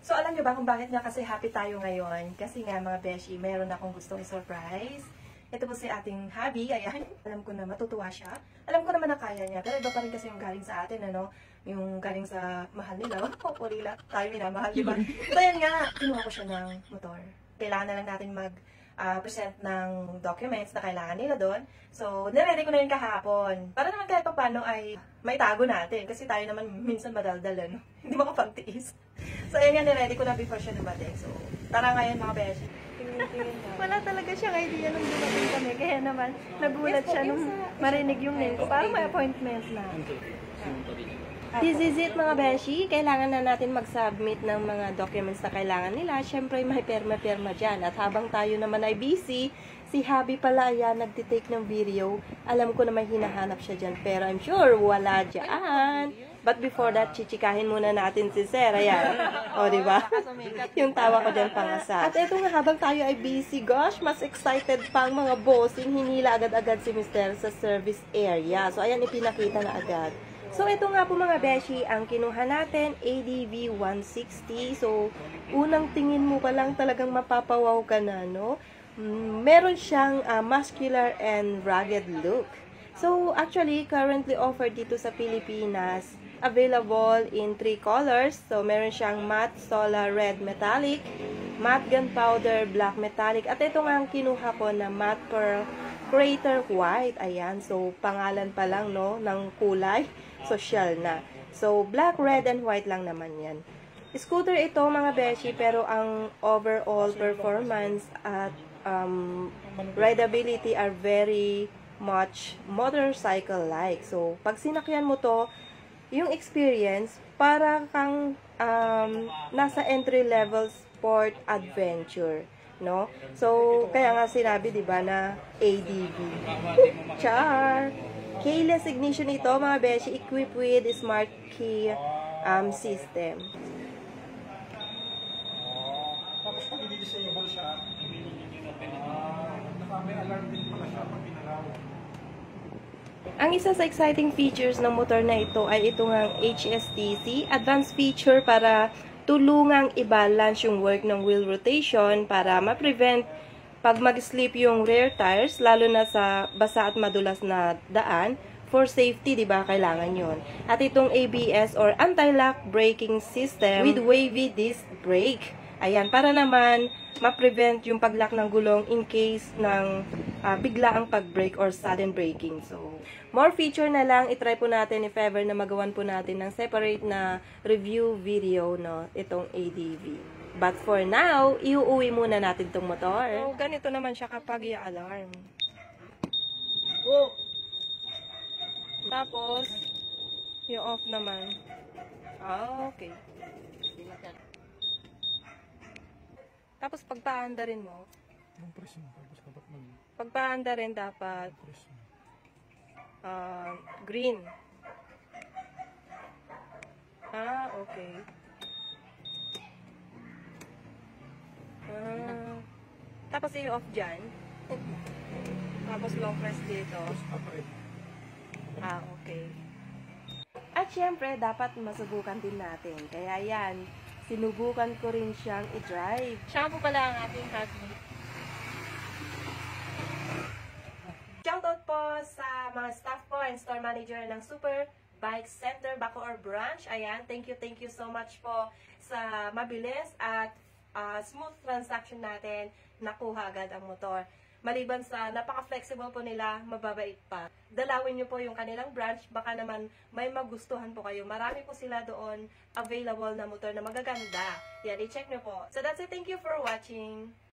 So, alam niyo ba kung bakit nga kasi happy tayo ngayon? Kasi nga, mga beshi, meron akong gustong i-surprise. Ito po si ating hubby. Ayan, alam ko na matutuwa siya. Alam ko naman na kaya niya. Pero iba pa rin kasi yung galing sa atin, ano? Yung galing sa mahal nila. Purila tayo minamahal, diba? So, ayan nga, kinuha ko siya ng motor. Kailangan na lang natin present ng documents na kailangan nila doon. So, niready ko na yun kahapon. Para naman kahit pa paano ay maitago natin. Kasi tayo naman minsan madaldal, ano? Hindi makapagtiis. So, ayan nga, niready ko na before siya dumating. So, tara ngayon mga beshi. Wala talaga siyang idea nung dumating kami. Kaya naman, nagulat siya nung marinig yung name ko. Parang may appointment na. This is it mga beshi. Kailangan na natin mag-submit ng mga documents na kailangan nila. Siyempre, may perma-perma dyan. At habang tayo naman ay busy, si Habi pala ayan, nagtitake ng video. Alam ko na may hinahanap siya dyan. Pero I'm sure wala dyan. But before that, chichikahin muna natin si Sir. Ayan. O, diba? Yung tawa ko dyan pangasal. At eto nga, habang tayo ay busy, gosh, mas excited pang mga bossing. Hinila agad-agad si Mr. sa service area. So, ayan, ipinakita na agad. So, ito nga po mga beshi, ang kinuha natin, ADV 160. So, unang tingin mo pa lang talagang mapapawaw ka na, no? Meron siyang muscular and rugged look. So, actually, currently offered dito sa Pilipinas, available in 3 colors. So, meron siyang matte solar red metallic, matte gunpowder black metallic, at ito nga ang kinuha ko na matte pearl crater white. Ayan, so, pangalan pa lang, no, ng kulay. Social na. So, black, red, and white lang naman yan. Scooter ito, mga beshi, pero ang overall performance at rideability are very much motorcycle-like. So, pag sinakyan mo to, yung experience, para kang nasa entry-level sport adventure. No? So, kaya nga sinabi, di ba, na ADV. Char! Keyless ignition ito, mga beshi, equipped with smart key system. Tapos pag i-disable siya, may alarm din pala siya pag pinalaw. Ang isa sa exciting features ng motor na ito ay itong HSTC, advanced feature para tulungang i-balance yung work ng wheel rotation para ma-prevent pag mag-slip yung rear tires, lalo na sa basa at madulas na daan. For safety, di ba, kailangan yon. At itong ABS or anti-lock braking system with wavy disc brake. Ayan, para naman ma-prevent yung pag-lock ng gulong in case ng biglaang pag-brake or sudden braking. So, more feature na lang, itry po natin if ever na magawan po natin ng separate na review video, no, itong ADV. But for now, iuuwi muna natin itong motor. So, ganito naman siya kapag i-alarm. Tapos, yung off naman. Okay. Tapos, pagpaanda rin mo. Pagpaanda rin dapat green. Okay. Tapos i-off dyan. Tapos long press dito. Okay. At syempre, dapat masubukan din natin. Kaya yan, sinubukan ko rin siyang i-drive. Siya po pala ang ating hubby. Shoutout po sa mga staff po and store manager ng Super Bike Center, Bacoor Branch. Ayan, thank you so much po sa mabilis at smooth transaction natin, nakuha agad ang motor. Maliban sa napaka-flexible po nila, mababait pa. Dalawin nyo po yung kanilang branch, baka naman may magustuhan po kayo. Marami po sila doon available na motor na magaganda. Yan, i-check nyo po. So that's it. Thank you for watching.